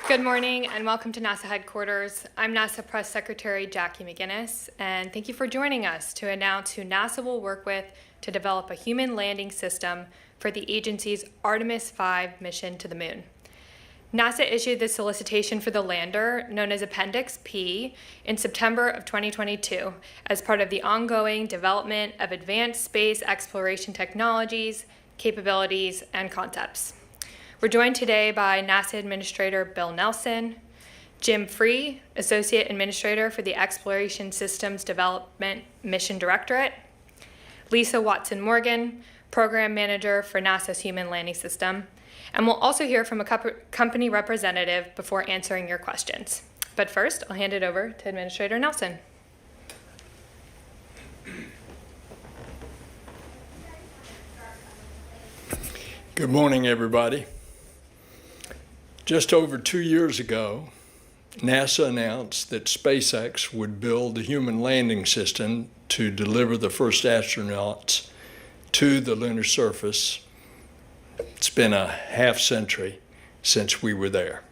Good morning and welcome to NASA headquarters. I'm NASA Press Secretary Jackie McGinnis, and thank you for joining us to announce who NASA will work with to develop a human landing system for the agency's Artemis 5 mission to the moon. NASA issued the solicitation for the lander, known as Appendix P, in September of 2022 as part of the ongoing development of advanced space exploration technologies, capabilities, and concepts. We're joined today by NASA Administrator Bill Nelson, Jim Free, Associate Administrator for the Exploration Systems Development Mission Directorate, Lisa Watson-Morgan, Program Manager for NASA's Human Landing System, and we'll also hear from a company representative before answering your questions. But first, I'll hand it over to Administrator Nelson. Good morning, everybody. Just over 2 years ago, NASA announced that SpaceX would build the human landing system to deliver the first astronauts to the lunar surface. It's been a half century since we were there.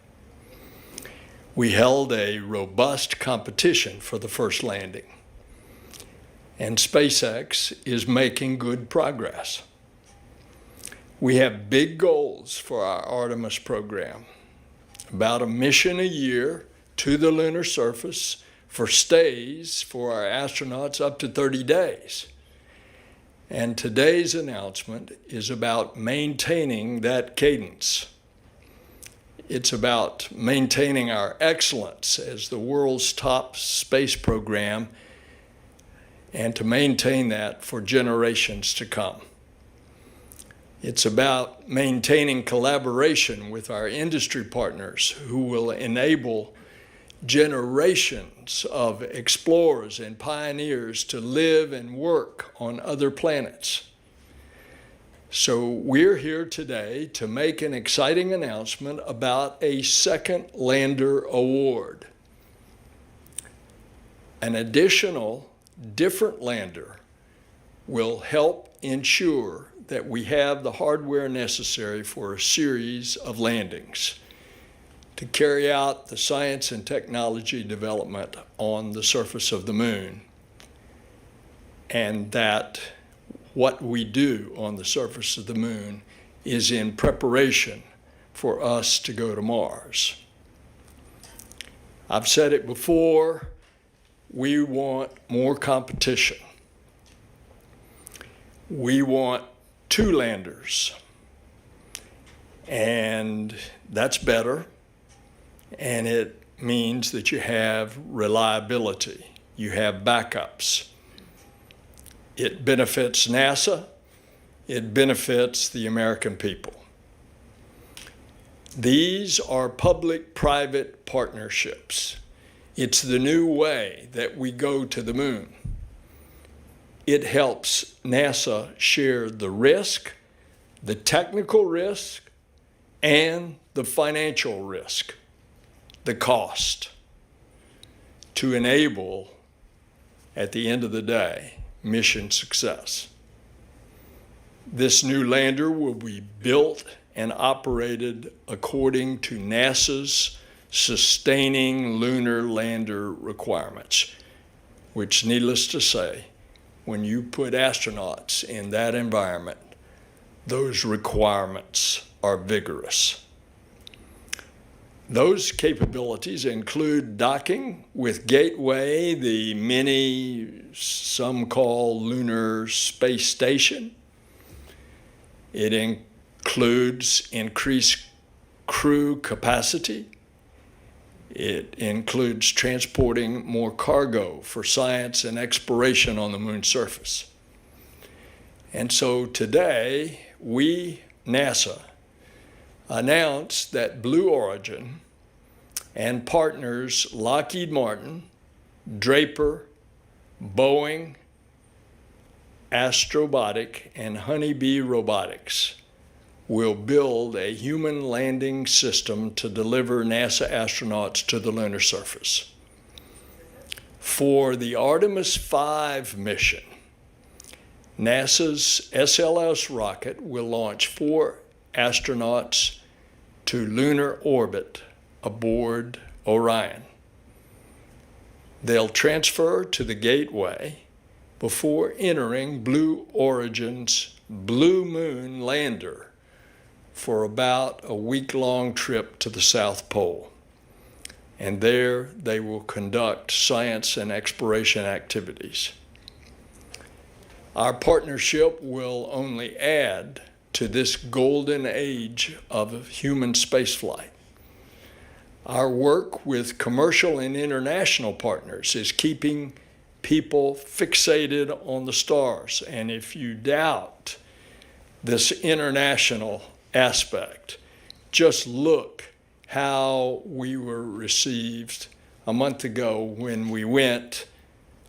We held a robust competition for the first landing, and SpaceX is making good progress. We have big goals for our Artemis program. About a mission a year to the lunar surface for stays for our astronauts up to 30 days. And today's announcement is about maintaining that cadence. It's about maintaining our excellence as the world's top space program and to maintain that for generations to come. It's about maintaining collaboration with our industry partners who will enable generations of explorers and pioneers to live and work on other planets. So we're here today to make an exciting announcement about a second lander award. An additional different lander will help ensure that we have the hardware necessary for a series of landings to carry out the science and technology development on the surface of the moon, and that what we do on the surface of the moon is in preparation for us to go to Mars. I've said it before, we want more competition. We want 2 landers, and that's better, and it means that you have reliability, you have backups. It benefits NASA, it benefits the American people. These are public-private partnerships. It's the new way that we go to the moon. It helps NASA share the risk, the technical risk, and the financial risk, the cost, to enable, at the end of the day, mission success. This new lander will be built and operated according to NASA's sustaining lunar lander requirements, which, needless to say, when you put astronauts in that environment, those requirements are vigorous. Those capabilities include docking with Gateway, the mini, some call Lunar Space Station. It includes increased crew capacity. It includes transporting more cargo for science and exploration on the moon's surface. And so today, we, NASA, announced that Blue Origin and partners Lockheed Martin, Draper, Boeing, Astrobotic, and Honeybee Robotics will build a human landing system to deliver NASA astronauts to the lunar surface. For the Artemis 5 mission, NASA's SLS rocket will launch 4 astronauts to lunar orbit aboard Orion. They'll transfer to the Gateway before entering Blue Origin's Blue Moon lander for about a week-long trip to the South Pole. And there they will conduct science and exploration activities. Our partnership will only add to this golden age of human spaceflight. Our work with commercial and international partners is keeping people fixated on the stars. And if you doubt this international aspect, just look how we were received a month ago when we went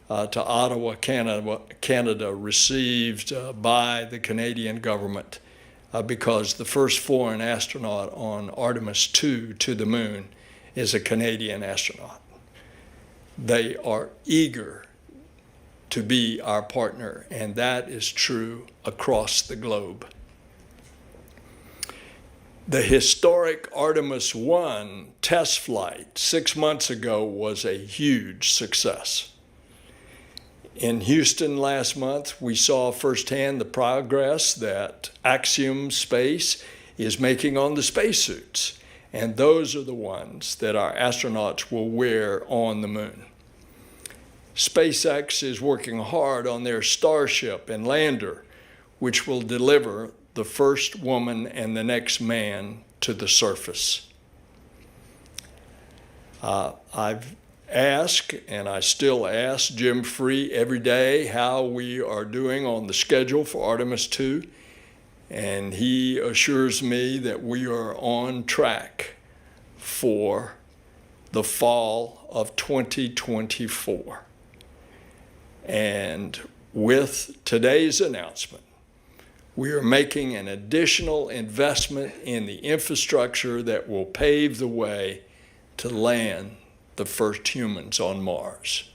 to Ottawa, Canada, received by the Canadian government because the first foreign astronaut on Artemis 2 to the moon is a Canadian astronaut. They are eager to be our partner, and that is true across the globe. The historic Artemis 1 test flight 6 months ago was a huge success. In Houston last month, we saw firsthand the progress that Axiom Space is making on the spacesuits, and those are the ones that our astronauts will wear on the moon. SpaceX is working hard on their Starship and lander, which will deliver the first woman and the next man to the surface. I've asked, and I still ask Jim Free every day how we are doing on the schedule for Artemis 2, and he assures me that we are on track for the fall of 2024. And with today's announcement, we are making an additional investment in the infrastructure that will pave the way to land the first humans on Mars.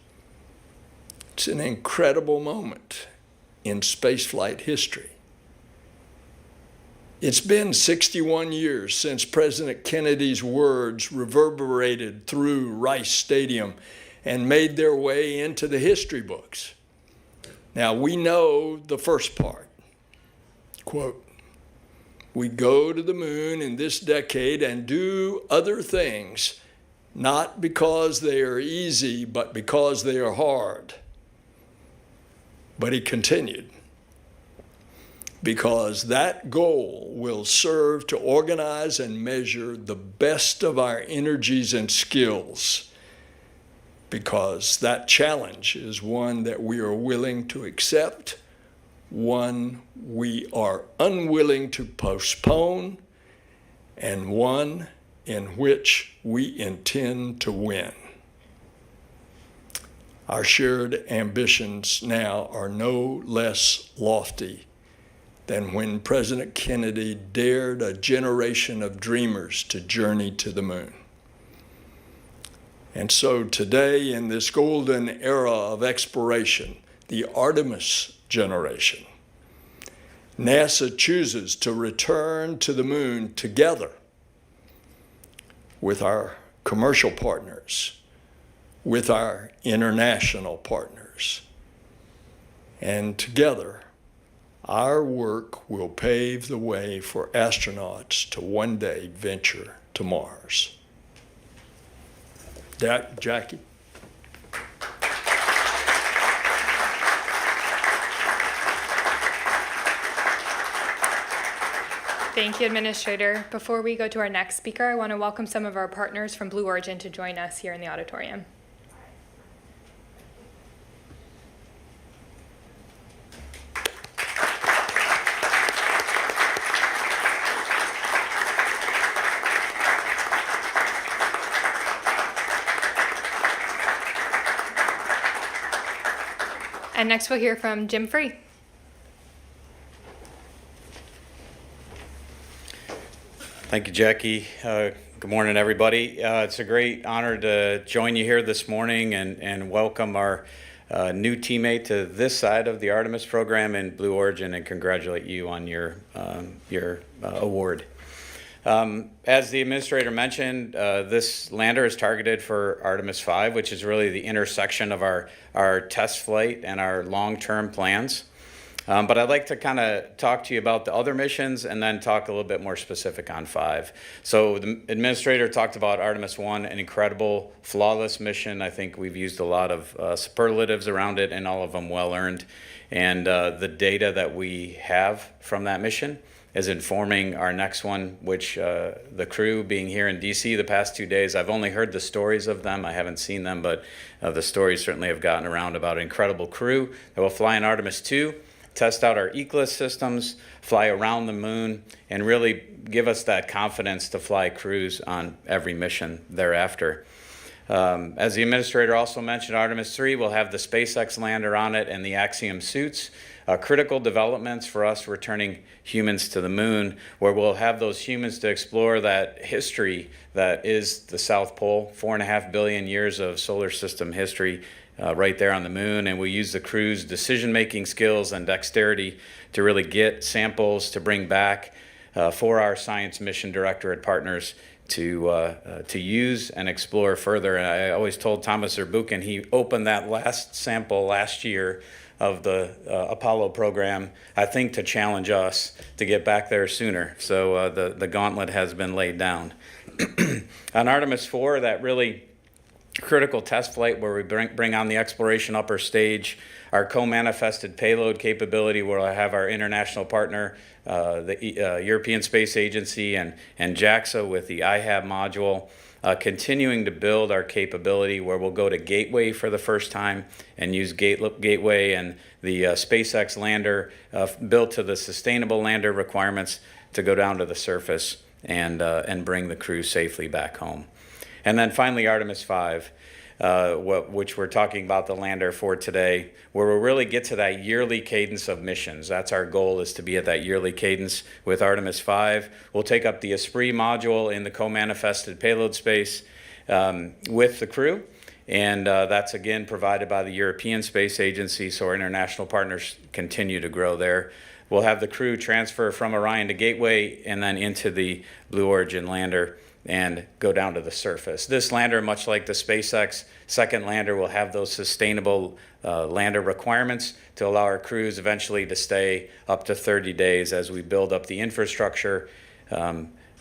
It's an incredible moment in spaceflight history. It's been 61 years since President Kennedy's words reverberated through Rice Stadium and made their way into the history books. Now, we know the first part. Quote, "We go to the moon in this decade and do other things, not because they are easy, but because they are hard." But he continued, "Because that goal will serve to organize and measure the best of our energies and skills, because that challenge is one that we are willing to accept, one we are unwilling to postpone, and one in which we intend to win." Our shared ambitions now are no less lofty than when President Kennedy dared a generation of dreamers to journey to the moon. And so today, in this golden era of exploration, the Artemis generation, NASA chooses to return to the moon together with our commercial partners, with our international partners. And together, our work will pave the way for astronauts to one day venture to Mars. Jackie? Thank you, Administrator. Before we go to our next speaker, I want to welcome some of our partners from Blue Origin to join us here in the auditorium. And next we'll hear from Jim Free. Thank you, Jackie. Good morning, everybody. It's a great honor to join you here this morning and welcome our new teammate to this side of the Artemis program in Blue Origin and congratulate you on your award. As the administrator mentioned, this lander is targeted for Artemis 5, which is really the intersection of our test flight and our long-term plans. But I'd like to kind of talk to you about the other missions and then talk a little bit more specific on 5. So the administrator talked about Artemis 1, an incredible, flawless mission. I think we've used a lot of superlatives around it, and all of them well-earned. And the data that we have from that mission is informing our next one, which the crew being here in DC the past 2 days, I've only heard the stories of them. I haven't seen them, but the stories certainly have gotten around about an incredible crew that will fly in Artemis 2, test out our ECLIS systems, fly around the moon, and really give us that confidence to fly crews on every mission thereafter. As the administrator also mentioned, Artemis 3 will have the SpaceX lander on it and the Axiom suits. Critical developments for us returning humans to the moon, where we'll have those humans to explore that history that is the South Pole, 4.5 billion years of solar system history right there on the moon. And we use the crew's decision-making skills and dexterity to really get samples to bring back for our science mission directorate partners to use and explore further. And I always told Thomas Zurbuchen, he opened that last sample last year of the Apollo program, I think to challenge us to get back there sooner. So the gauntlet has been laid down. On Artemis 4, that really critical test flight where we bring on the exploration upper stage, our co-manifested payload capability where I have our international partner, the European Space Agency and JAXA with the IHAB module, continuing to build our capability where we'll go to Gateway for the first time and use Gateway and the SpaceX lander built to the sustainable lander requirements to go down to the surface and bring the crew safely back home. And then finally, Artemis 5, which we're talking about the lander for today, where we'll really get to that yearly cadence of missions. That's our goal, is to be at that yearly cadence with Artemis 5. We'll take up the Esprit module in the co-manifested payload space with the crew. And that's, again, provided by the European Space Agency, so our international partners continue to grow there. We'll have the crew transfer from Orion to Gateway and then into the Blue Origin lander and go down to the surface. This lander, much like the SpaceX second lander, will have those sustainable lander requirements to allow our crews eventually to stay up to 30 days as we build up the infrastructure,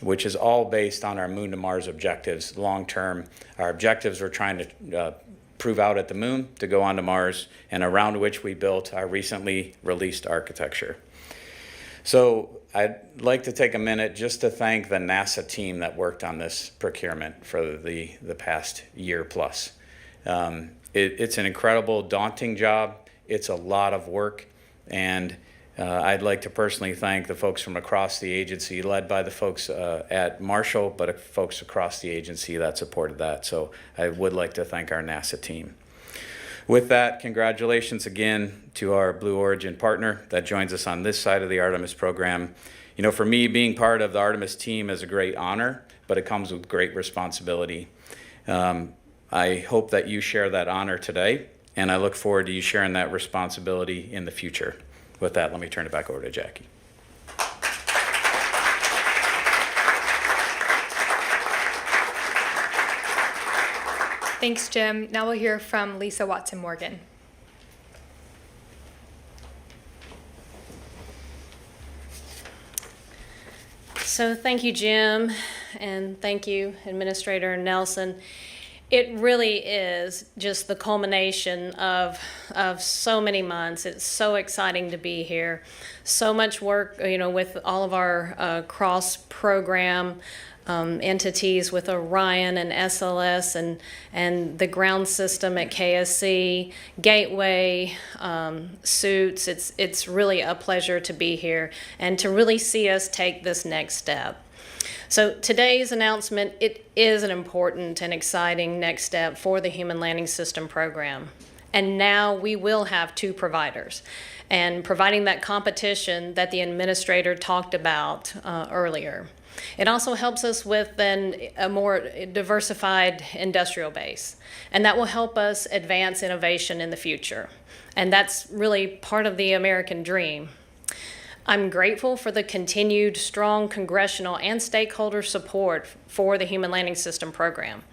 which is all based on our Moon to Mars objectives long term. Our objectives we're trying to prove out at the moon to go on to Mars, and around which we built our recently released architecture. So I'd like to take a minute just to thank the NASA team that worked on this procurement for the past year plus. It's an incredible, daunting job. It's a lot of work, and I'd like to personally thank the folks from across the agency, led by the folks at Marshall, but folks across the agency that supported that. So I would like to thank our NASA team. With that, congratulations again to our Blue Origin partner that joins us on this side of the Artemis program. You know, for me, being part of the Artemis team is a great honor, but it comes with great responsibility. I hope that you share that honor today, and I look forward to you sharing that responsibility in the future. With that, let me turn it back over to Jackie. Thanks, Jim. Now we'll hear from Lisa Watson-Morgan. So thank you, Jim, and thank you, Administrator Nelson. It really is just the culmination of so many months. It's so exciting to be here. So much work, with all of our cross-program entities with Orion and SLS and the ground system at KSC, Gateway, suits. It's really a pleasure to be here and to really see us take this next step. So today's announcement, it is an important and exciting next step for the Human Landing System program. And now we will have 2 providers, and providing that competition that the administrator talked about earlier. It also helps us with then a more diversified industrial base, and that will help us advance innovation in the future. And that's really part of the American dream. I'm grateful for the continued strong congressional and stakeholder support for the Human Landing System program.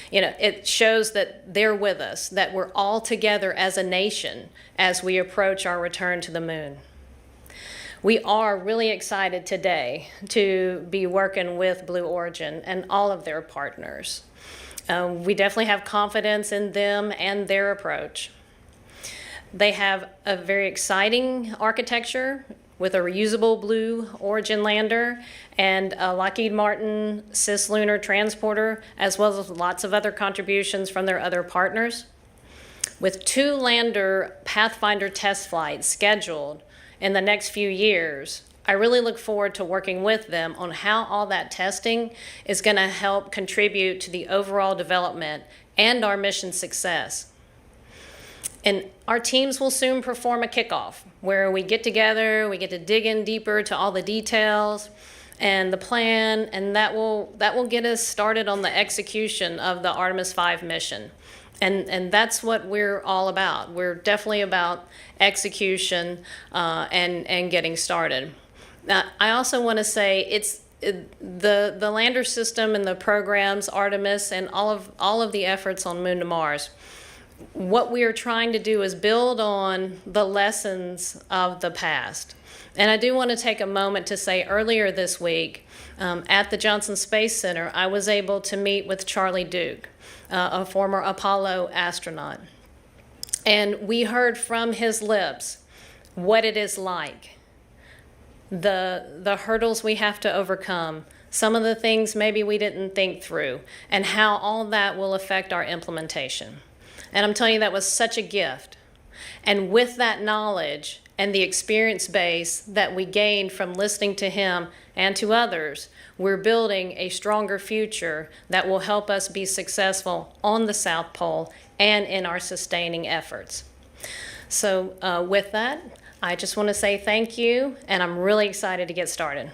You know, it shows that they're with us, that we're all together as a nation as we approach our return to the moon. We are really excited today to be working with Blue Origin and all of their partners. We definitely have confidence in them and their approach. They have a very exciting architecture with a reusable Blue Origin lander and a Lockheed Martin Lunar transporter, as well as lots of other contributions from their other partners. With 2 lander Pathfinder test flights scheduled in the next few years, I really look forward to working with them on how all that testing is going to help contribute to the overall development and our mission success. And our teams will soon perform a kickoff where we get together, we get to dig in deeper to all the details and the plan, and that will get us started on the execution of the Artemis 5 mission. And that's what we're all about. We're definitely about execution and getting started. Now, I also want to say the lander system and the programs, Artemis, and all of the efforts on Moon to Mars. What we are trying to do is build on the lessons of the past. And I do want to take a moment to say earlier this week at the Johnson Space Center, I was able to meet with Charlie Duke, a former Apollo astronaut. And we heard from his lips what it is like, the hurdles we have to overcome, some of the things maybe we didn't think through, and how all that will affect our implementation. And I'm telling you, that was such a gift. And with that knowledge and the experience base that we gained from listening to him and to others, we're building a stronger future that will help us be successful on the South Pole and in our sustaining efforts. So with that, I just want to say thank you, and I'm really excited to get started.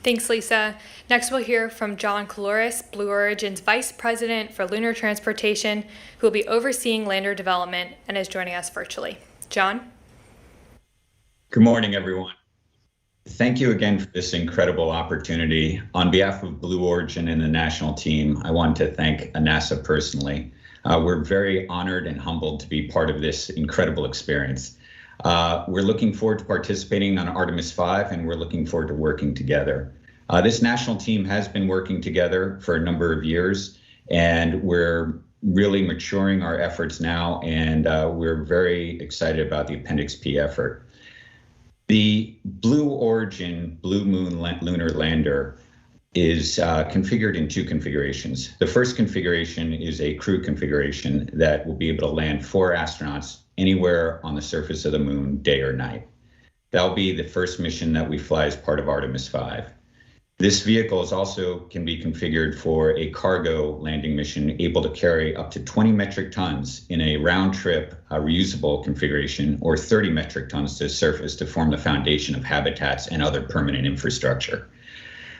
Thanks, Lisa. Next, we'll hear from John Caloris, Blue Origin's Vice President for Lunar Transportation, who will be overseeing lander development and is joining us virtually. John? Good morning, everyone. Thank you again for this incredible opportunity. On behalf of Blue Origin and the national team, I want to thank NASA personally. We're very honored and humbled to be part of this incredible experience. We're looking forward to participating on Artemis 5, and we're looking forward to working together. This national team has been working together for a number of years, and we're really maturing our efforts now, and we're very excited about the Appendix P effort. The Blue Origin Blue Moon Lunar Lander is configured in 2 configurations. The first configuration is a crew configuration that will be able to land 4 astronauts anywhere on the surface of the moon, day or night. That'll be the first mission that we fly as part of Artemis 5. This vehicle is also can be configured for a cargo landing mission able to carry up to 20 metric tons in a round trip reusable configuration, or 30 metric tons to surface to form the foundation of habitats and other permanent infrastructure.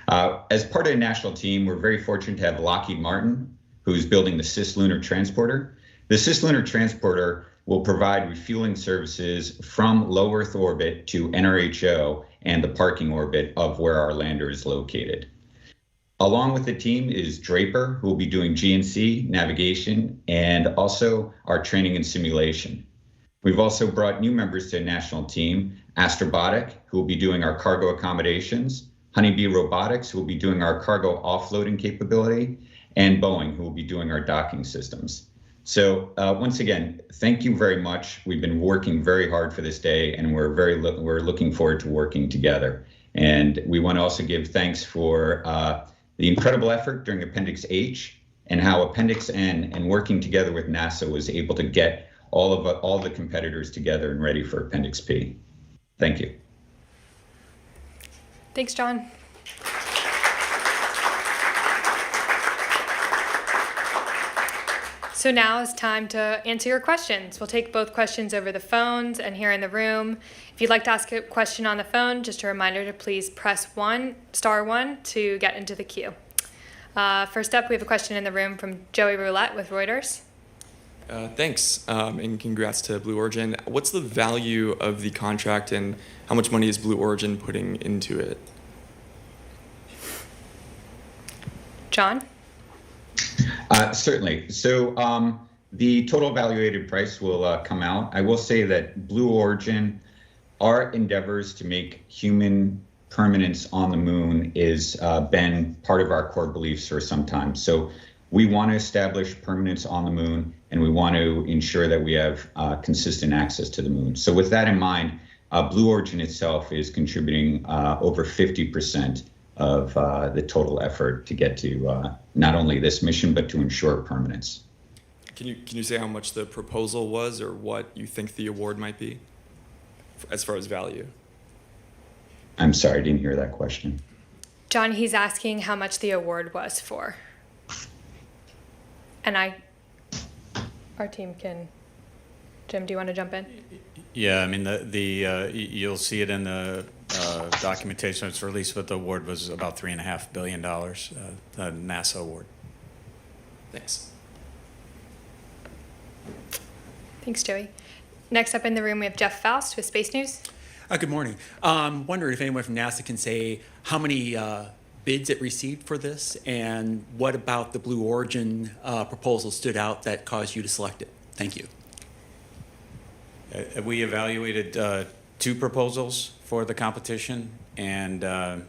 As part of the national team, we're very fortunate to have Lockheed Martin, who's building the Lunar transporter. The Lunar transporter will provide refueling services from low Earth orbit to NRHO and the parking orbit of where our lander is located. Along with the team is Draper, who will be doing GNC, navigation, and also our training and simulation. We've also brought new members to the national team, Astrobotic, who will be doing our cargo accommodations, Honeybee Robotics, who will be doing our cargo offloading capability, and Boeing, who will be doing our docking systems. So once again, thank you very much. We've been working very hard for this day, and we're looking forward to working together. And we want to also give thanks for the incredible effort during Appendix H, and how Appendix N and working together with NASA was able to get all the competitors together and ready for Appendix P. Thank you. Thanks, John. So now it's time to answer your questions. We'll take both questions over the phones and here in the room. If you'd like to ask a question on the phone, just a reminder to please press *1 to get into the queue. First up, we have a question in the room from Joey Roulette with Reuters. Thanks, and congrats to Blue Origin. What's the value of the contract, and how much money is Blue Origin putting into it? John? Certainly. So the total evaluated price will come out. I will say that Blue Origin, our endeavors to make human permanence on the moon is been part of our core beliefs for some time. So we want to establish permanence on the moon, and we want to ensure that we have consistent access to the moon. So with that in mind, Blue Origin itself is contributing over 50% of the total effort to get to not only this mission, but to ensure permanence. Can you say how much the proposal was, or what you think the award might be, as far as value? I'm sorry, I didn't hear that question. John, he's asking how much the award was for. And our team can, Jim, do you want to jump in? Yeah, I mean, you'll see it in the documentation that's released, but the award was about $3.5 billion, the NASA award. Thanks. Thanks, Joey. Next up in the room, we have Jeff Faust with Space News. Good morning. Wondering if anyone from NASA can say how many bids it received for this, and what about the Blue Origin proposal stood out that caused you to select it? Thank you. We evaluated 2 proposals for the competition, and I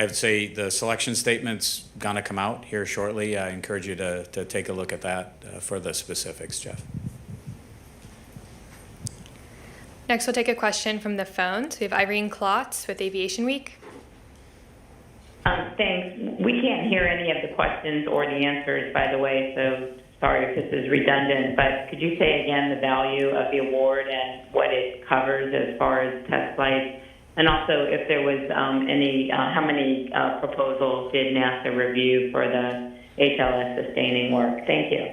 would say the selection statement's going to come out here shortly. I encourage you to take a look at that for the specifics, Jeff. Next, we'll take a question from the phones. We have Irene Klotz with Aviation Week. Thanks. We can't hear any of the questions or the answers, by the way, so sorry if this is redundant, but could you say again the value of the award and what it covers as far as test flights? And also if there was how many proposals did NASA review for the HLS sustaining work? Thank you.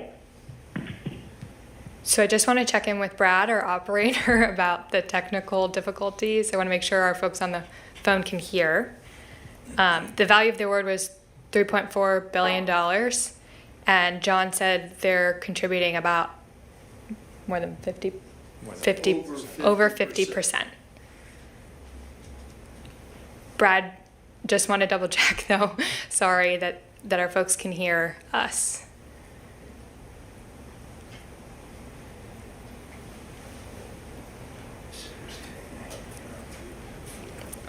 So I just want to check in with Brad, our operator, about the technical difficulties. I want to make sure our folks on the phone can hear. The value of the award was $3.4 billion, and John said they're contributing about more than 50, over 50%. Brad, just want to double check though. Sorry that our folks can hear us.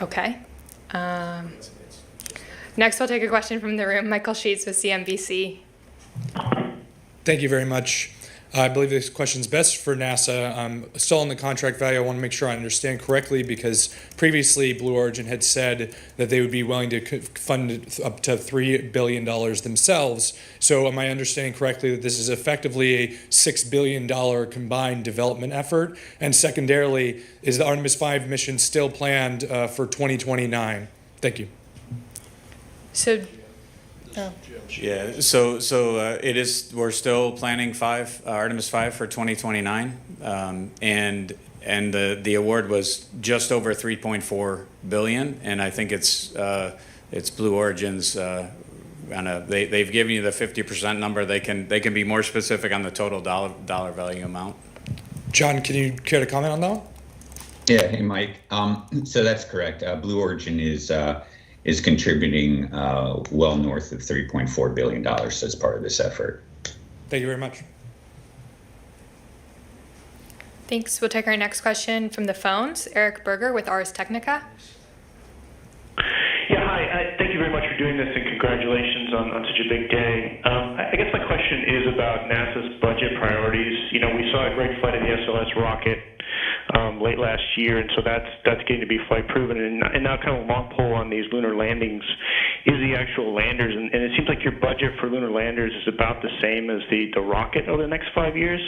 Okay. Next, we'll take a question from the room. Michael Sheets with CNBC. Thank you very much. I believe this question is best for NASA. Still on the contract value, I want to make sure I understand correctly, because previously Blue Origin had said that they would be willing to fund up to $3 billion themselves. So am I understanding correctly that this is effectively a $6 billion combined development effort? And secondarily, is the Artemis 5 mission still planned for 2029? Thank you. So, Yeah, so it is. We're still planning Artemis 5 for 2029, and the award was just over 3.4 billion, and I think it's Blue Origin's. They've given you the 50% number. They can be more specific on the total dollar value amount. John, can you care to comment on that one? Yeah, hey Mike. So that's correct. Blue Origin is contributing well north of $3.4 billion as part of this effort. Thank you very much. thanks. We'll take our next question from the phones. Eric Berger with Ars Technica. Yeah, hi. Thank you very much for doing this, and congratulations on such a big day. I guess my question is about NASA's budget priorities. You know, we saw a great flight of the SLS rocket late last year, and so that's getting to be flight proven. And now kind of a long pull on these lunar landings is the actual landers. And it seems like your budget for lunar landers is about the same as the rocket over the next 5 years.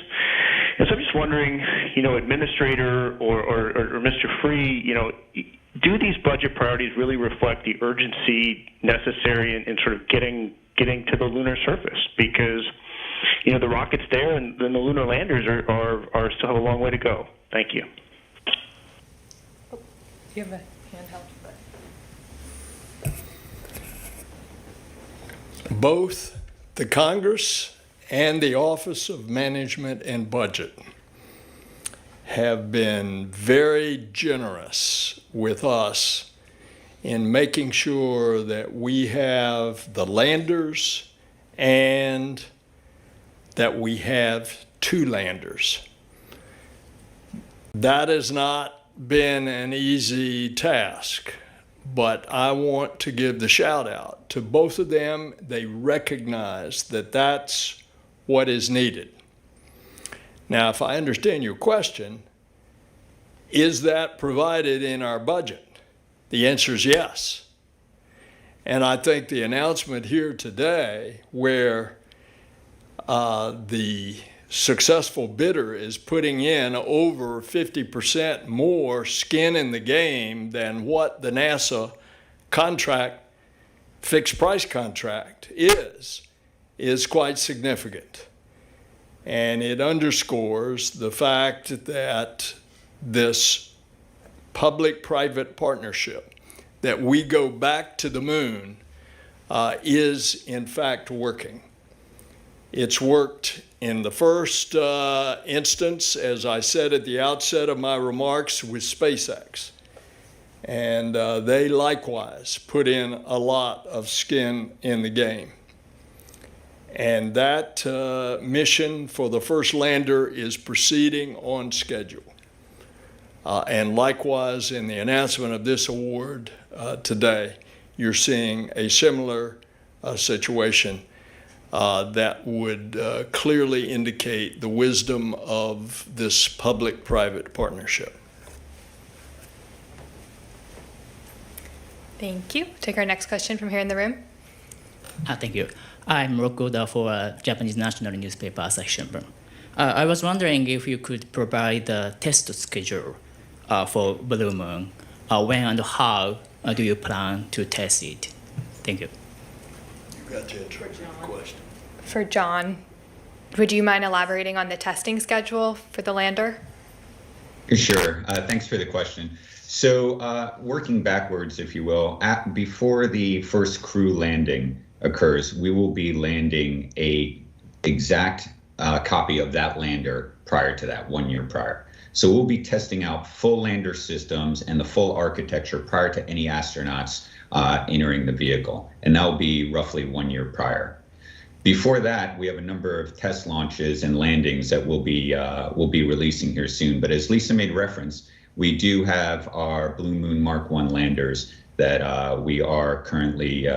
And so I'm just wondering, you know, Administrator or Mr. Free, you know, do these budget priorities really reflect the urgency necessary in sort of getting to the lunar surface? Because, you know, the rocket's there, and then the lunar landers are still have a long way to go. Thank you. You have a handheld. Both the Congress and the Office of Management and Budget have been very generous with us in making sure that we have the landers and that we have 2 landers. That has not been an easy task, but I want to give the shout out to both of them. They recognize that that's what is needed. Now, if I understand your question, is that provided in our budget? The answer is yes. And I think the announcement here today, where the successful bidder is putting in over 50% more skin in the game than what the NASA contract, fixed price contract is quite significant. And it underscores the fact that this public-private partnership, that we go back to the moon, is in fact working. It's worked in the first instance, as I said at the outset of my remarks, with SpaceX. And they likewise put in a lot of skin in the game. And that mission for the first lander is proceeding on schedule. And likewise, in the announcement of this award today, you're seeing a similar situation that would clearly indicate the wisdom of this public-private partnership. Thank you. Take our next question from here in the room. Thank you. I'm Rokuda for Japanese National Newspaper Asahi Shimbun. I was wondering if you could provide the test schedule for Blue Moon. When and how do you plan to test it? Thank you. You got to answer the question. For John, would you mind elaborating on the testing schedule for the lander? Sure. Thanks for the question. So working backwards, if you will, before the first crew landing occurs, we will be landing a exact copy of that lander prior to that, 1 year prior. So we'll be testing out full lander systems and the full architecture prior to any astronauts entering the vehicle. And that will be roughly 1 year prior. Before that, we have a number of test launches and landings that we'll be releasing here soon. But as Lisa made reference, we do have our Blue Moon Mark 1 landers that we are currently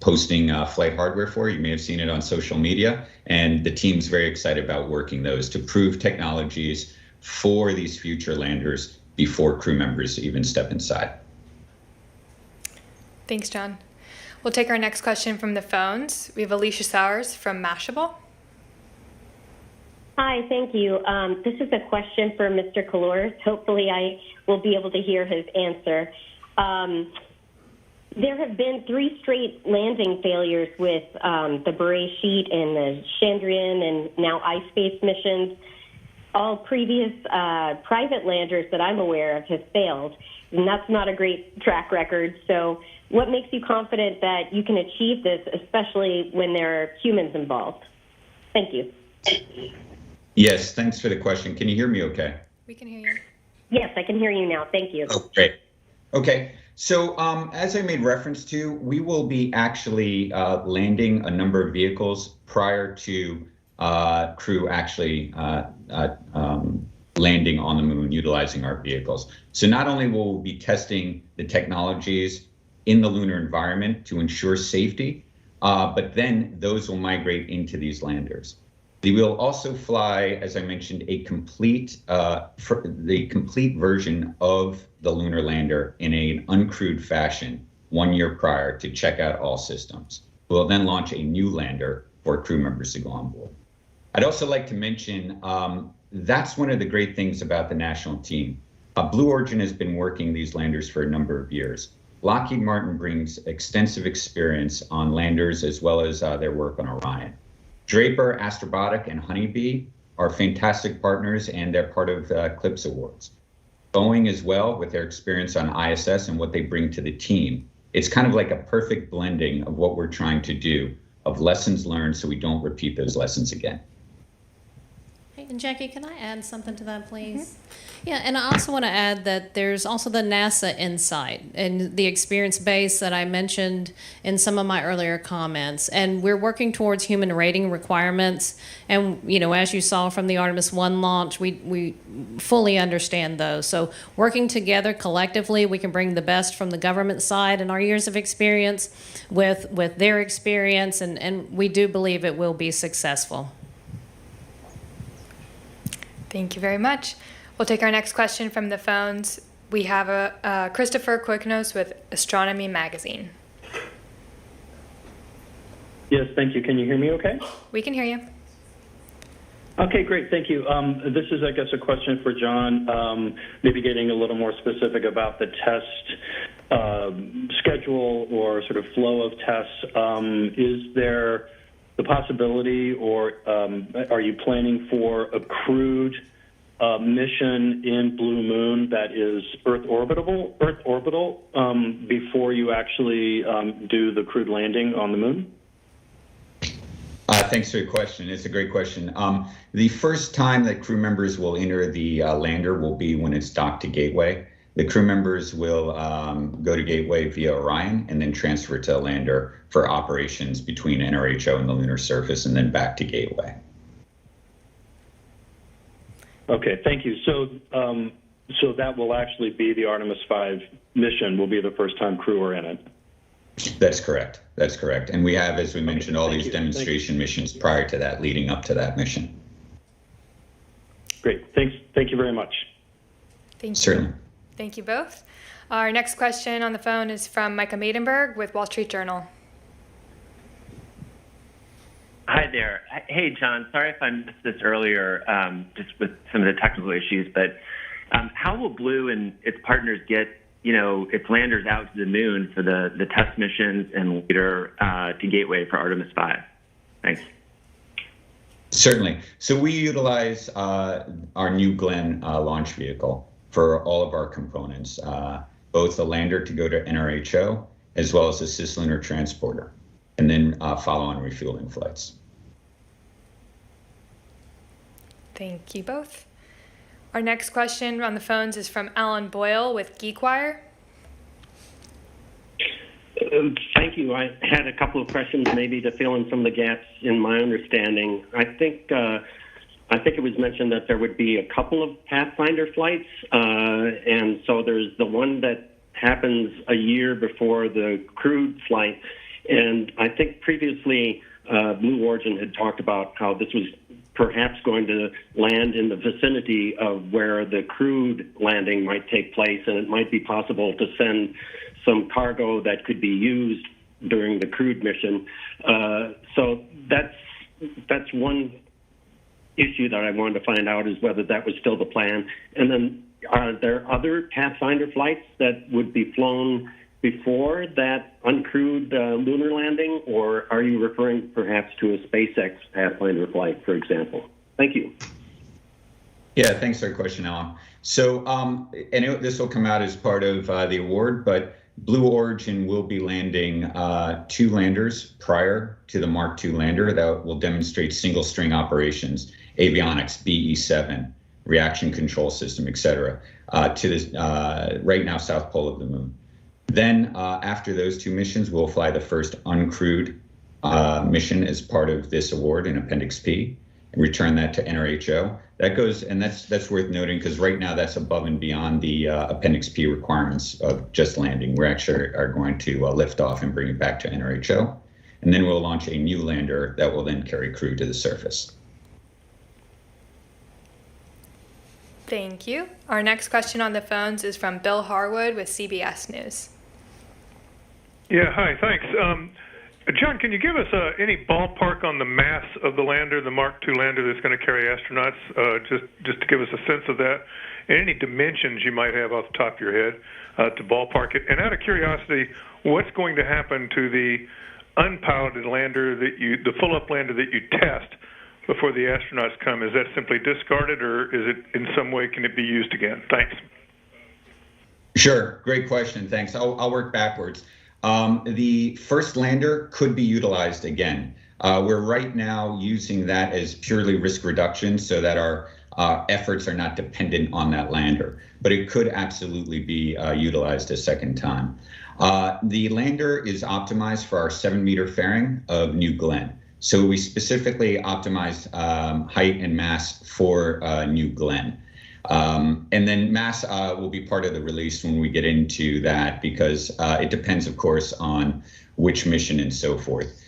posting flight hardware for. You may have seen it on social media. And the team's very excited about working those to prove technologies for these future landers before crew members even step inside. Thanks, John. We'll take our next question from the phones. We have Alicia Sowers from Mashable. Hi, thank you. This is a question for Mr. Kalors. Hopefully I will be able to hear his answer. There have been 3 straight landing failures with the Beret sheet and the Chandrayaan and now iSpace missions. All previous private landers that I'm aware of have failed, and that's not a great track record. So what makes you confident that you can achieve this, especially when there are humans involved? Thank you. Yes, thanks for the question. Can you hear me okay? We can hear you. Yes, I can hear you now. Thank you. Oh, great. Okay. So as I made reference to, we will be actually landing a number of vehicles prior to crew actually landing on the moon utilizing our vehicles. So not only will we be testing the technologies in the lunar environment to ensure safety, but then those will migrate into these landers. They will also fly, as I mentioned, the complete version of the lunar lander in an uncrewed fashion 1 year prior to check out all systems. We'll then launch a new lander for crew members to go on board. I'd also like to mention that's one of the great things about the national team. Blue Origin has been working these landers for a number of years. Lockheed Martin brings extensive experience on landers as well as their work on Orion. Draper, Astrobotic, and Honeybee are fantastic partners, and they're part of CLPS Awards. Boeing as well, with their experience on ISS and what they bring to the team. It's kind of like a perfect blending of what we're trying to do of lessons learned so we don't repeat those lessons again. Hey, and Jackie, can I add something to that, please? Yeah, and I also want to add that there's also the NASA Insight and the experience base that I mentioned in some of my earlier comments. And we're working towards human rating requirements. And, you know, as you saw from the Artemis 1 launch, we fully understand those. So working together collectively, we can bring the best from the government side and our years of experience with their experience. And we do believe it will be successful. Thank you very much. We'll take our next question from the phones. We have Christopher Quicknose with Astronomy Magazine. Yes, thank you. Can you hear me okay? We can hear you. Okay, great. Thank you. This is, I guess, a question for John, maybe getting a little more specific about the test schedule or sort of flow of tests. Is there the possibility, or are you planning for a crewed mission in Blue Moon that is Earth orbital before you actually do the crewed landing on the moon? Thanks for your question. It's a great question. The first time that crew members will enter the lander will be when it's docked to Gateway. The crew members will go to Gateway via Orion and then transfer to a lander for operations between NRHO and the lunar surface, and then back to Gateway. Okay, thank you. So, so that will actually be the Artemis 5 mission. Will be the first time crew are in it. That's correct. That's correct. And we have, as we mentioned, all these demonstration missions prior to that, leading up to that mission. Great. Thanks. Thank you very much. Thank you. Certainly. Thank you both. Our next question on the phone is from Micah Maidenberg with Wall Street Journal. Hi there. Hey, John. Sorry if I missed this earlier, just with some of the technical issues, but how will Blue and its partners get, its landers out to the moon for the test missions and later to Gateway for Artemis 5? Thanks. Certainly. So we utilize our New Glenn launch vehicle for all of our components, both the lander to go to NRHO, as well as the cislunar transporter, and then follow-on refueling flights. Thank you both. Our next question on the phones is from Alan Boyle with GeekWire. Thank you. I had a couple of questions maybe to fill in some of the gaps in my understanding. I think it was mentioned that there would be a couple of Pathfinder flights, and so there's the one that happens a year before the crewed flight. And I think previously Blue Origin had talked about how this was perhaps going to land in the vicinity of where the crewed landing might take place, and it might be possible to send some cargo that could be used during the crewed mission. So that's one issue that I wanted to find out, is whether that was still the plan. And then are there other Pathfinder flights that would be flown before that uncrewed lunar landing, or are you referring perhaps to a SpaceX Pathfinder flight, for example? Thank you. Yeah, thanks for the question, Alan. So, this will come out as part of the award, but Blue Origin will be landing 2 landers prior to the Mark II lander that will demonstrate single string operations, avionics, BE-7, reaction control system, etc., to this right now South Pole of the Moon. Then after those 2 missions, we'll fly the first uncrewed mission as part of this award in Appendix P and return that to NRHO. That goes, and that's worth noting, because right now that's above and beyond the Appendix P requirements of just landing. We actually are going to lift off and bring it back to NRHO. And then we'll launch a new lander that will then carry crew to the surface. Thank you. Our next question on the phones is from Bill Harwood with CBS News. Yeah, hi, thanks. John, can you give us any ballpark on the mass of the lander, the Mark II lander that's going to carry astronauts, just to give us a sense of that, and any dimensions you might have off the top of your head to ballpark it? And out of curiosity, what's going to happen to the unpiloted lander the full-up lander that you test before the astronauts come? Is that simply discarded, or is it in some way, can it be used again? Thanks. Sure, great question, thanks. I'll work backwards. The first lander could be utilized again. We're right now using that as purely risk reduction so that our efforts are not dependent on that lander, but it could absolutely be utilized a second time. The lander is optimized for our 7-meter fairing of New Glenn. So we specifically optimized height and mass for New Glenn. And then mass will be part of the release when we get into that, because it depends, of course, on which mission and so forth.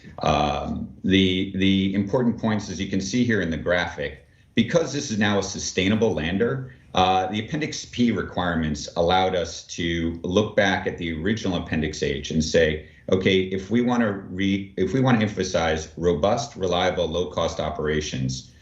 The important points, as you can see here in the graphic, because this is now a sustainable lander, the Appendix P requirements allowed us to look back at the original Appendix H and say, okay, if we want to emphasize robust, reliable, low-cost operations,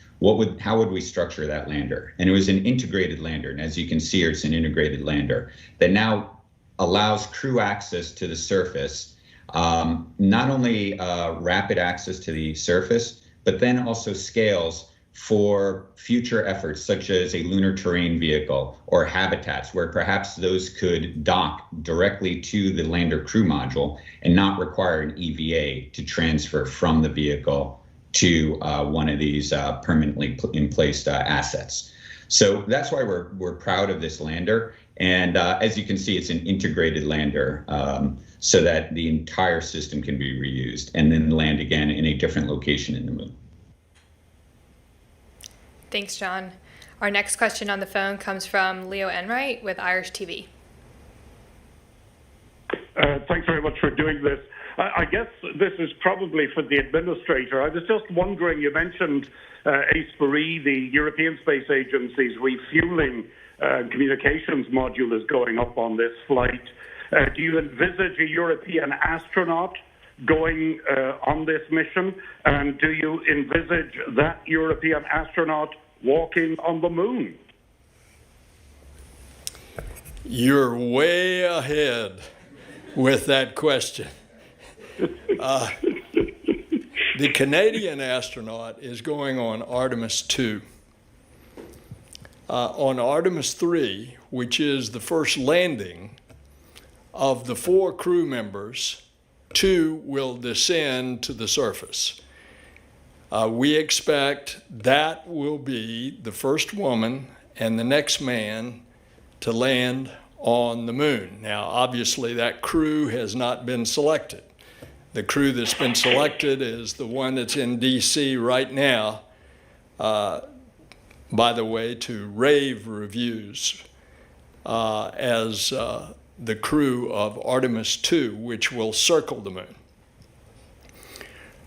how would we structure that lander? And it was an integrated lander. And as you can see here, it's an integrated lander that now allows crew access to the surface, not only rapid access to the surface, but then also scales for future efforts such as a lunar terrain vehicle or habitats, where perhaps those could dock directly to the lander crew module and not require an EVA to transfer from the vehicle to one of these permanently placed assets. So that's why we're proud of this lander. And as you can see, it's an integrated lander so that the entire system can be reused and then land again in a different location in the moon. Thanks, John. Our next question on the phone comes from Leo Enright with Irish TV. Thanks very much for doing this. I guess this is probably for the administrator. I was just wondering, you mentioned ACE4E, the European Space Agency's refueling communications module is going up on this flight. Do you envisage a European astronaut going on this mission? And do you envisage that European astronaut walking on the moon? You're way ahead with that question. The Canadian astronaut is going on Artemis 2. On Artemis 3, which is the first landing of the 4 crew members, 2 will descend to the surface. We expect that will be the first woman and the next man to land on the moon. Now, obviously, that crew has not been selected. The crew that's been selected is the one that's in D.C. right now, by the way, to rave reviews as the crew of Artemis 2, which will circle the moon.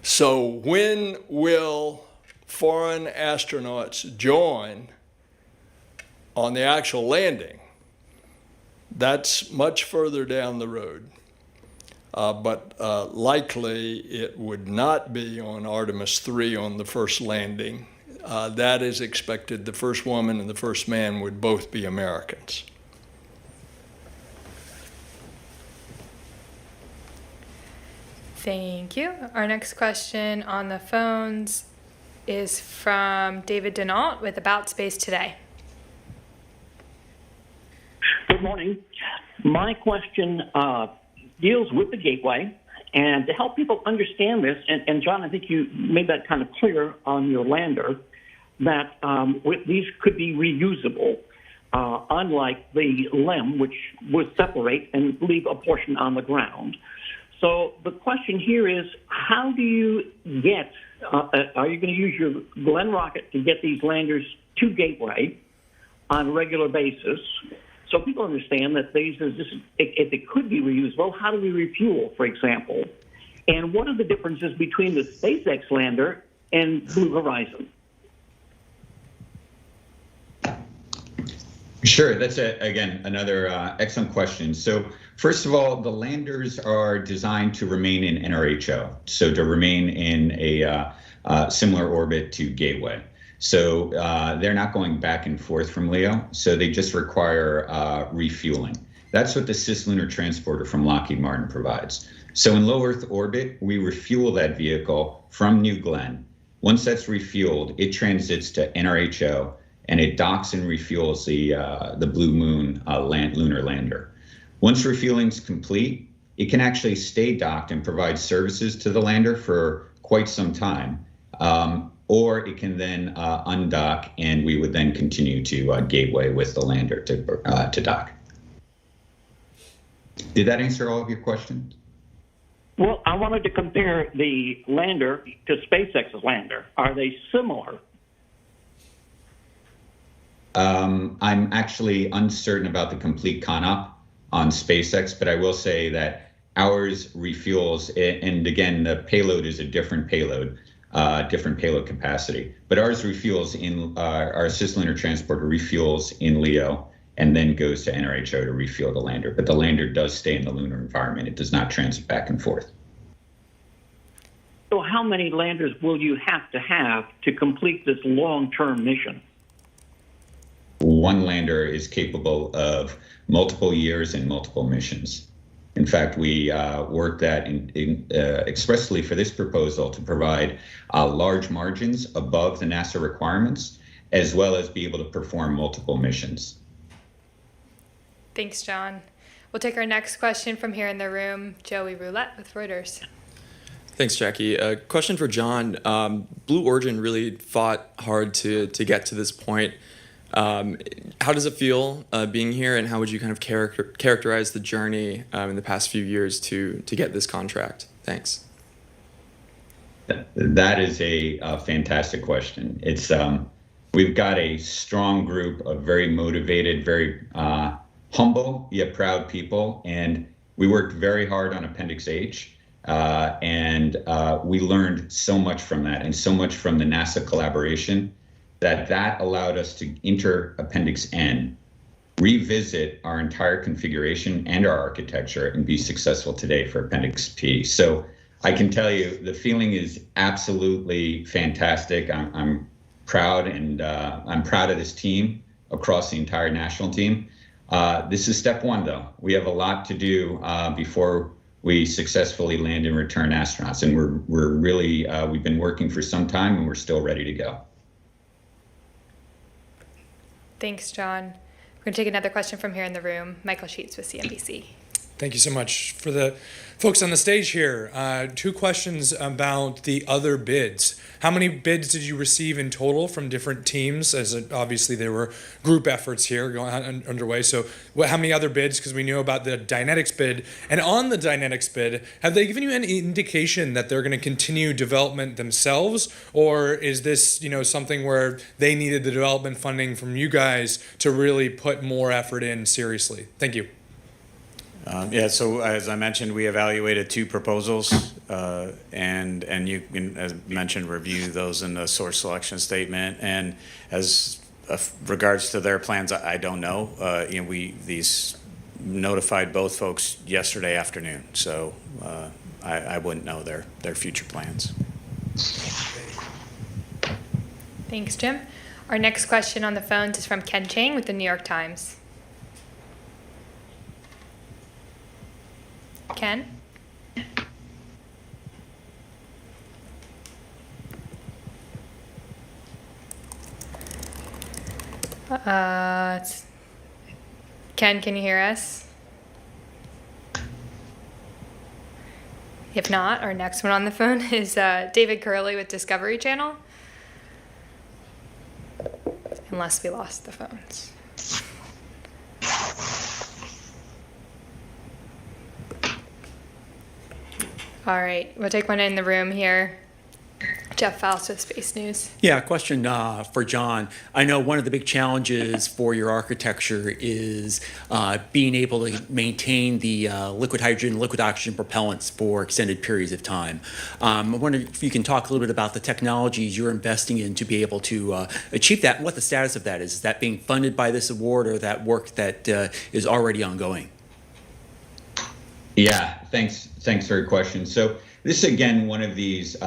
So when will foreign astronauts join on the actual landing? That's much further down the road. But likely it would not be on Artemis 3 on the first landing. That is expected. The first woman and the first man would both be Americans. Thank you. Our next question on the phones is from David Denault with About Space Today. Good morning. My question deals with the gateway, and to help people understand this, and John, I think you made that kind of clear on your lander, that these could be reusable, unlike the LEM, which would separate and leave a portion on the ground. So the question here is, how do you get, are you going to use your Glenn rocket to get these landers to Gateway on a regular basis? So people understand that if it could be reusable, how do we refuel, for example? And what are the differences between the SpaceX lander and Blue Horizon? Sure, that's again another excellent question. So first of all, the landers are designed to remain in NRHO, so to remain in a similar orbit to Gateway. So they're not going back and forth from LEO, so they just require refueling. That's what the Cislunar Transporter from Lockheed Martin provides. So in low Earth orbit, we refuel that vehicle from New Glenn. Once that's refueled, it transits to NRHO, and it docks and refuels the Blue Moon lunar lander. Once refueling's complete, it can actually stay docked and provide services to the lander for quite some time. Or it can then undock, and we would then continue to gateway with the lander to dock. Did that answer all of your questions? Well, I wanted to compare the lander to SpaceX's lander. Are they similar? I'm actually uncertain about the complete CONOP on SpaceX, but I will say that ours refuels, and again, the payload is a different payload capacity, but ours refuels in our cislunar transporter refuels in LEO and then goes to NRHO to refuel the lander. But the lander does stay in the lunar environment. It does not transit back and forth. So how many landers will you have to complete this long-term mission? One lander is capable of multiple years and multiple missions. In fact, we worked that expressly for this proposal to provide large margins above the NASA requirements, as well as be able to perform multiple missions. Thanks, John. We'll take our next question from here in the room, Joey Roulette with Reuters. Thanks, Jackie. A question for John. Blue Origin really fought hard to get to this point. How does it feel being here, and how would you kind of characterize the journey in the past few years to get this contract? Thanks. That is a fantastic question. It's we've got a strong group of very motivated, very humble yet proud people, and we worked very hard on Appendix H, and we learned so much from that, and so much from the NASA collaboration, that allowed us to enter Appendix N, revisit our entire configuration and our architecture, and be successful today for Appendix P. So I can tell you the feeling is absolutely fantastic. I'm proud, and I'm proud of this team across the entire national team. This is step one, though. We have a lot to do before we successfully land and return astronauts, and we're really we've been working for some time, and we're still ready to go. Thanks, John. We're going to take another question from here in the room. Michael Sheets with CNBC. Thank you so much. For the folks on the stage here, 2 questions about the other bids. How many bids did you receive in total from different teams? As obviously there were group efforts here going on underway. So how many other bids? Because we knew about the Dynetics bid. And on the Dynetics bid, have they given you any indication that they're going to continue development themselves? Or is this, something where they needed the development funding from you guys to really put more effort in seriously? Thank you. So as I mentioned, we evaluated 2 proposals, and you can, as mentioned, review those in the source selection statement. And as regards to their plans, I don't know. These notified both folks yesterday afternoon, so I wouldn't know their future plans. Thanks, Jim. Our next question on the phones is from Ken Chang with the New York Times. Ken? Ken, can you hear us? If not, our next one on the phone is David Curley with Discovery Channel. Unless we lost the phones. All right, we'll take one in the room here. Jeff Faust with Space News. Yeah, question for John. I know one of the big challenges for your architecture is being able to maintain the liquid hydrogen, liquid oxygen propellants for extended periods of time. I wonder if you can talk a little bit about the technologies you're investing in to be able to achieve that, and what the status of that is. Is that being funded by this award, or that work that is already ongoing? Yeah, thanks for your question. So this is, again, one of these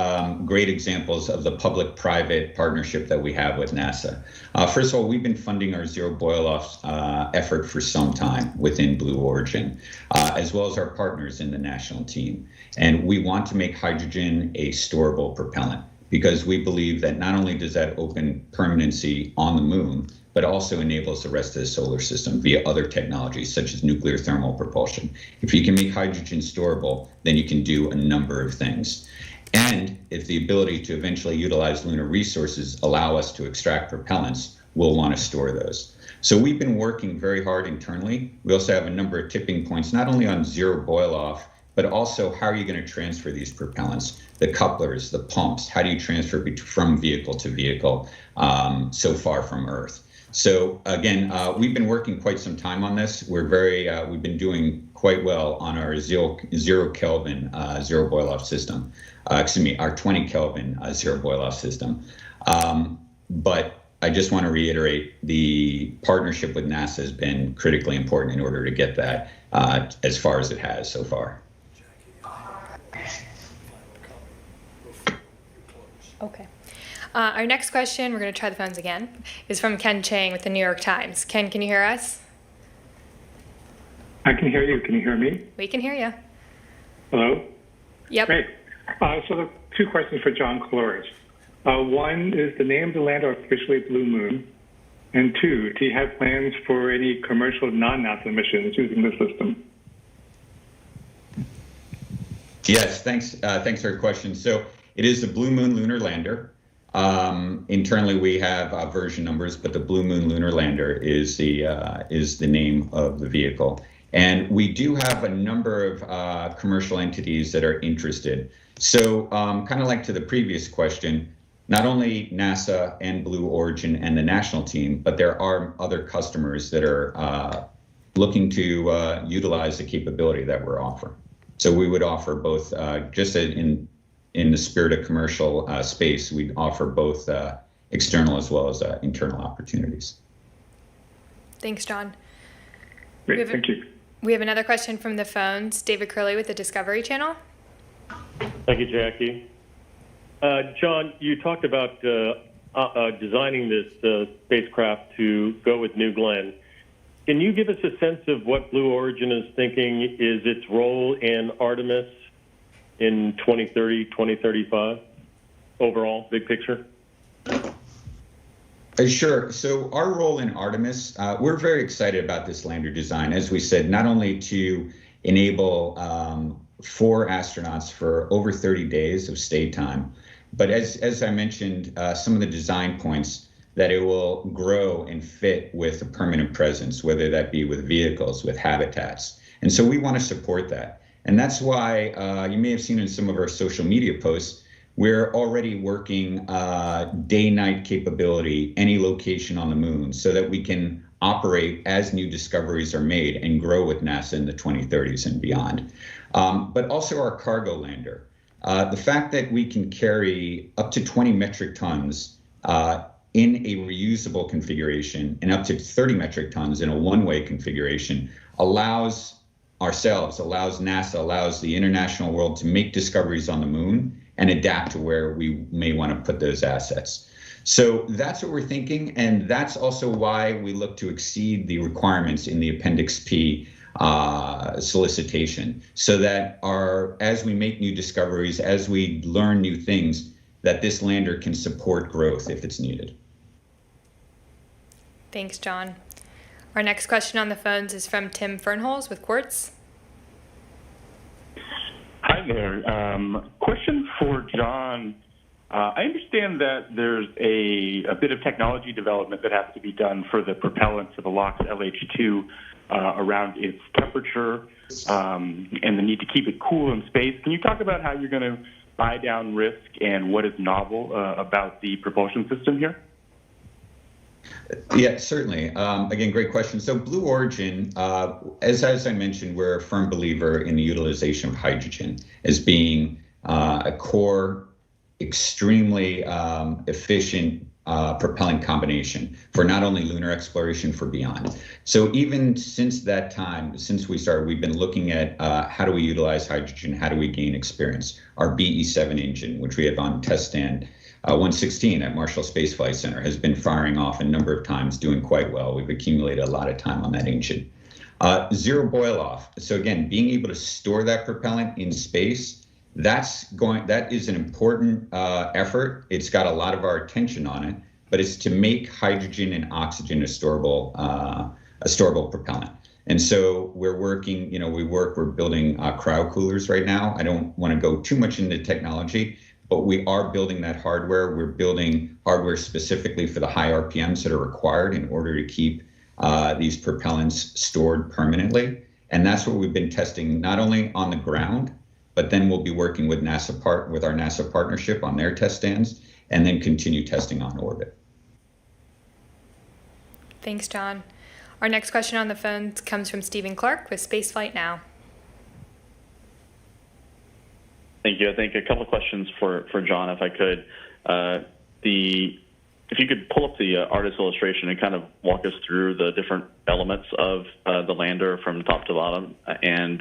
great examples of the public-private partnership that we have with NASA. First of all, we've been funding our zero boil-off effort for some time within Blue Origin, as well as our partners in the national team. And we want to make hydrogen a storable propellant. because we believe that not only does that open permanency on the moon, but also enables the rest of the solar system via other technologies such as nuclear thermal propulsion. If you can make hydrogen storable, then you can do a number of things. And if the ability to eventually utilize lunar resources allow us to extract propellants, we'll want to store those. So we've been working very hard internally. We also have a number of tipping points, not only on zero boil off, but also how are you going to transfer these propellants, the couplers, the pumps, how do you transfer from vehicle to vehicle so far from Earth? So again, we've been working quite some time on this. We've been doing quite well on our zero Kelvin zero boil off system. Our 20 Kelvin zero boil off system. But I just want to reiterate, the partnership with NASA has been critically important in order to get that as far as it has so far. Okay. Our next question, we're going to try the phones again, is from Ken Chang with the New York Times. Ken, can you hear us? I can hear you. Can you hear me? We can hear you. Hello? Yep. Great. So the two questions for John Coleridge. One, is the name of the lander officially Blue Moon? And two, do you have plans for any commercial non-NASA missions using the system? Yes, thanks for your question. So it is the Blue Moon Lunar Lander. Internally, we have version numbers, but the Blue Moon Lunar Lander is the name of the vehicle. And we do have a number of commercial entities that are interested. So kind of like to the previous question, not only NASA and Blue Origin and the national team, but there are other customers that are looking to utilize the capability that we're offering. So we would offer both, just in the spirit of commercial space, we'd offer both external as well as internal opportunities. Thanks, John. Great, thank you. We have another question from the phones. David Curley with the Discovery Channel. Thank you, Jackie. John, you talked about designing this spacecraft to go with New Glenn. Can you give us a sense of what Blue Origin is thinking is its role in Artemis in 2030, 2035, overall, big picture? Sure. So our role in Artemis, we're very excited about this lander design. As we said, not only to enable 4 astronauts for over 30 days of stay time, but as I mentioned, some of the design points that it will grow and fit with a permanent presence, whether that be with vehicles, with habitats. And so we want to support that. And that's why you may have seen in some of our social media posts, we're already working day-night capability, any location on the moon, so that we can operate as new discoveries are made and grow with NASA in the 2030s and beyond. But also our cargo lander. The fact that we can carry up to 20 metric tons in a reusable configuration and up to 30 metric tons in a one-way configuration allows NASA, allows the international world to make discoveries on the moon and adapt to where we may want to put those assets. So that's what we're thinking, and that's also why we look to exceed the requirements in the Appendix P solicitation, so that as we make new discoveries, as we learn new things, that this lander can support growth if it's needed. Thanks, John. Our next question on the phones is from Tim Fernholz with Quartz. Hi there. Question for John. I understand that there's a bit of technology development that has to be done for the propellant for the LOX LH2 around its temperature and the need to keep it cool in space. Can you talk about how you're going to buy down risk and what is novel about the propulsion system here? Yeah, certainly. Again, great question. So Blue Origin, as I mentioned, we're a firm believer in the utilization of hydrogen as being a core, extremely efficient propelling combination for not only lunar exploration, for beyond. So even since that time, since we started, we've been looking at how do we utilize hydrogen, how do we gain experience. Our BE-7 engine, which we have on test stand 116 at Marshall Space Flight Center, has been firing off a number of times, doing quite well. We've accumulated a lot of time on that engine. Zero boil off. So again, being able to store that propellant in space That is an important effort. It's got a lot of our attention on it, but it's to make hydrogen and oxygen a storable propellant. And so we're working, we're building cryo coolers right now. I don't want to go too much into technology, but we are building that hardware. We're building hardware specifically for the high RPMs that are required in order to keep these propellants stored permanently. And that's what we've been testing, not only on the ground, but then we'll be working with with our NASA partnership on their test stands, and then continue testing on orbit. Thanks, John. Our next question on the phone comes from Stephen Clark with Spaceflight Now. Thank you. I think a couple of questions for John, if I could. If you could pull up the artist illustration and kind of walk us through the different elements of the lander from top to bottom. And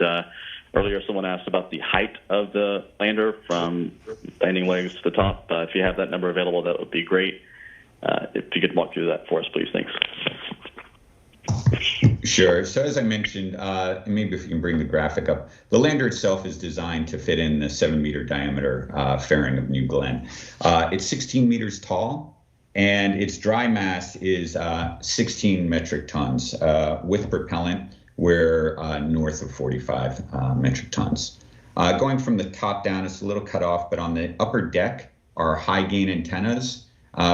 earlier someone asked about the height of the lander from landing legs to the top. If you have that number available, that would be great. If you could walk through that for us, please. Thanks. Sure. So as I mentioned, maybe if you can bring the graphic up, the lander itself is designed to fit in the 7-meter diameter fairing of New Glenn. It's 16 meters tall, and its dry mass is 16 metric tons. With propellant, we're north of 45 metric tons. Going from the top down, it's a little cut off, but on the upper deck are high gain antennas.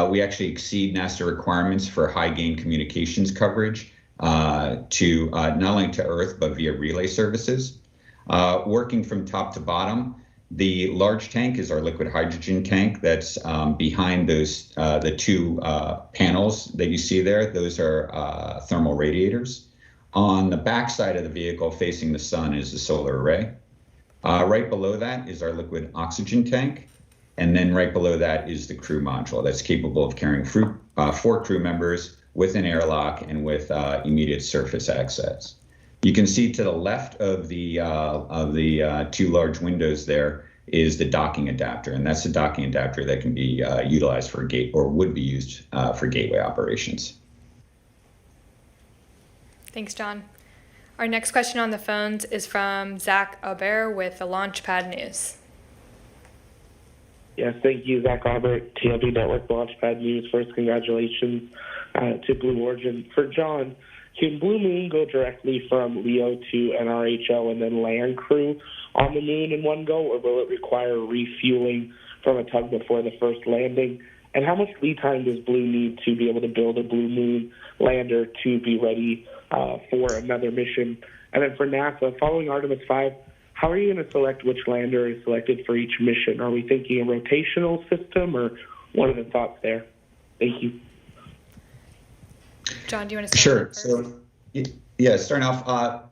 We actually exceed NASA requirements for high gain communications coverage to not only to Earth, but via relay services. Working from top to bottom, the large tank is our liquid hydrogen tank that's behind those the two panels that you see there. Those are thermal radiators. On the back side of the vehicle facing the sun is the solar array. Right below that is our liquid oxygen tank. And then right below that is the crew module that's capable of carrying 4 crew members with an airlock and with immediate surface access. You can see to the left of the 2 large windows there is the docking adapter, and that's the docking adapter that can be utilized for would be used for gateway operations. Thanks, John. Our next question on the phones is from Zach Aubert with the Launchpad News. Yes, thank you, Zach Albert, TLB Network Launchpad News. First, congratulations to Blue Origin. For John, can Blue Moon go directly from LEO to NRHO and then land crew on the moon in one go, or will it require refueling from a tug before the first landing? And how much lead time does Blue need to be able to build a Blue Moon lander to be ready for another mission? And then for NASA, following Artemis 5, how are you going to select which lander is selected for each mission? Are we thinking a rotational system, or what are the thoughts there? Thank you. John, do you want to start? Sure. So, yeah, starting off,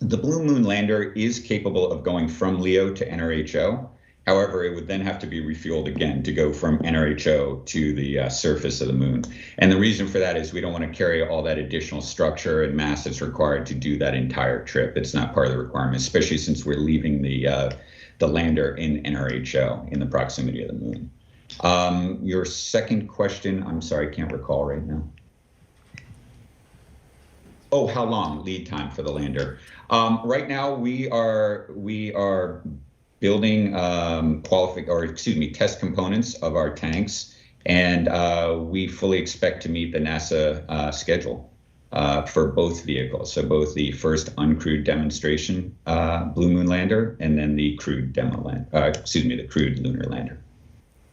the Blue Moon lander is capable of going from LEO to NRHO. However, it would then have to be refueled again to go from NRHO to the surface of the moon. And the reason for that is we don't want to carry all that additional structure and mass that's required to do that entire trip. It's not part of the requirement, especially since we're leaving the lander in NRHO in the proximity of the moon. Your second question, I'm sorry, I can't recall right now. Oh, how long lead time for the lander? Right now, we are building test components of our tanks, and we fully expect to meet the NASA schedule for both vehicles. So both the first uncrewed demonstration Blue Moon lander, and then the crewed the crewed lunar lander.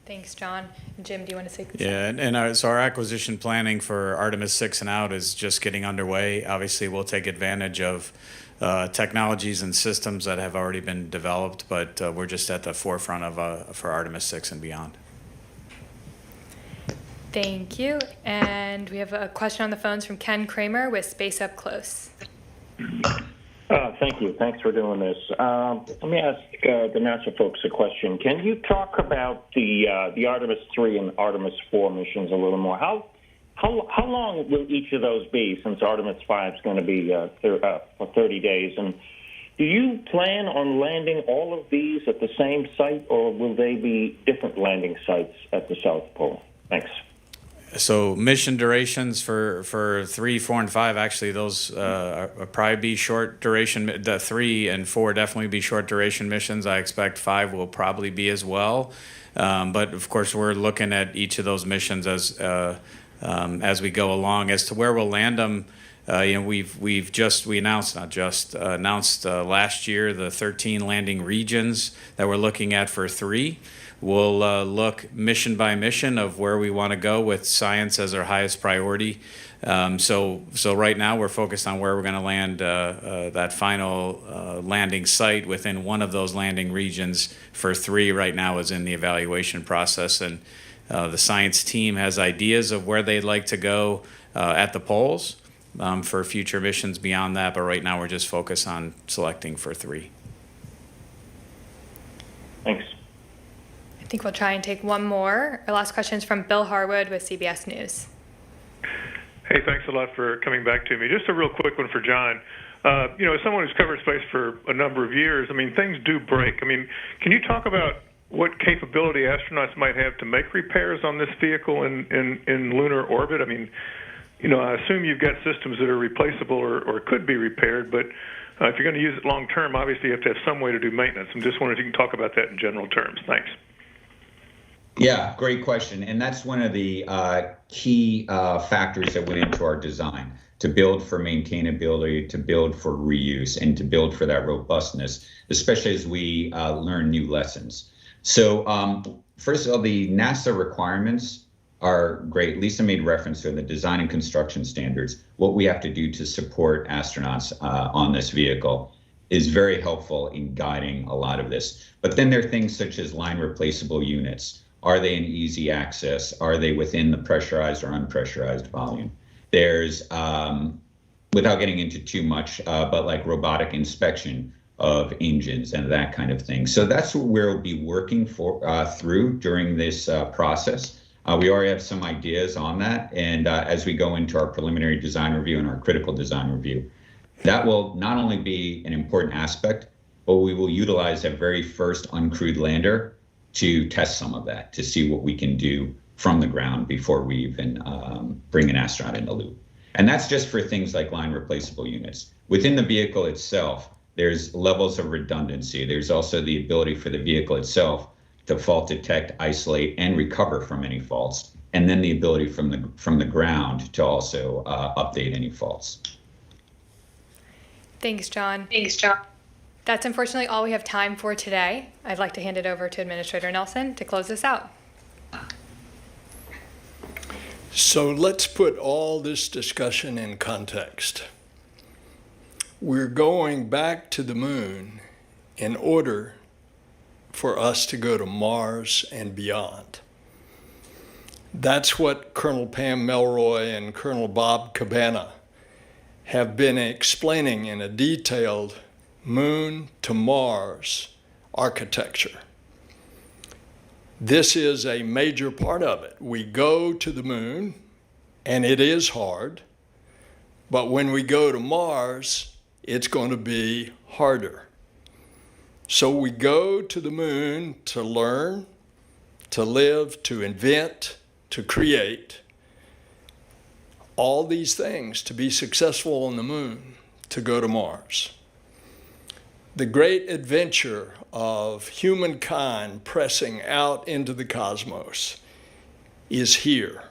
Thanks, John. Jim, do you want to say this? Yeah, so our acquisition planning for Artemis 6 and out is just getting underway. Obviously, we'll take advantage of technologies and systems that have already been developed, but we're just at the forefront of for Artemis 6 and beyond. Thank you. And we have a question on the phones from Ken Kramer with Space Up Close. Thank you. Thanks for doing this. Let me ask the NASA folks a question. Can you talk about the Artemis 3 and Artemis 4 missions a little more? How long will each of those be, since Artemis 5 is going to be for 30 days? And do you plan on landing all of these at the same site, or will they be different landing sites at the South Pole? Thanks. So mission durations for 3, 4, and 5, actually those probably be short duration. The 3 and 4 definitely be short duration missions. I expect 5 will probably be as well. But of course, we're looking at each of those missions as we go along. As to where we'll land them, we announced last year the 13 landing regions that we're looking at for 3. We'll look mission by mission of where we want to go with science as our highest priority. So right now we're focused on where we're going to land that final landing site within one of those landing regions for 3 right now is in the evaluation process. And the science team has ideas of where they'd like to go at the poles for future missions beyond that. But right now we're just focused on selecting for 3. Thanks. I think we'll try and take one more. Our last question is from Bill Harwood with CBS News. Hey, thanks a lot for coming back to me. Just a real quick one for John. As someone who's covered space for a number of years, things do break. Can you talk about what capability astronauts might have to make repairs on this vehicle in lunar orbit? I assume you've got systems that are replaceable or could be repaired, but if you're going to use it long term, obviously you have to have some way to do maintenance. I'm just wondering if you can talk about that in general terms. Thanks. Yeah, great question. And that's one of the key factors that went into our design, to build for maintainability, to build for reuse, and to build for that robustness, especially as we learn new lessons. So first of all, the NASA requirements are great. Lisa made reference to the design and construction standards. What we have to do to support astronauts on this vehicle is very helpful in guiding a lot of this. But then there are things such as line replaceable units. Are they in easy access? Are they within the pressurized or unpressurized volume? There's, without getting into too much, but like robotic inspection of engines and that kind of thing. So that's what we'll be working through during this process. We already have some ideas on that. And as we go into our preliminary design review and our critical design review, that will not only be an important aspect, but we will utilize that very first uncrewed lander to test some of that, to see what we can do from the ground before we even bring an astronaut in the loop. And that's just for things like line replaceable units. Within the vehicle itself, there's levels of redundancy. There's also the ability for the vehicle itself to fault detect, isolate, and recover from any faults. And then the ability from the ground to also update any faults. Thanks, John. That's unfortunately all we have time for today. I'd like to hand it over to Administrator Nelson to close this out. So let's put all this discussion in context. We're going back to the moon in order for us to go to Mars and beyond. That's what Colonel Pam Melroy and Colonel Bob Cabana have been explaining in a detailed Moon to Mars architecture. This is a major part of it. We go to the moon, and it is hard, but when we go to Mars, it's going to be harder. So we go to the moon to learn, to live, to invent, to create. All these things to be successful on the moon, to go to Mars. The great adventure of humankind pressing out into the cosmos is here.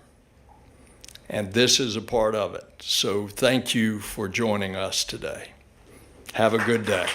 And this is a part of it. So thank you for joining us today. Have a good day.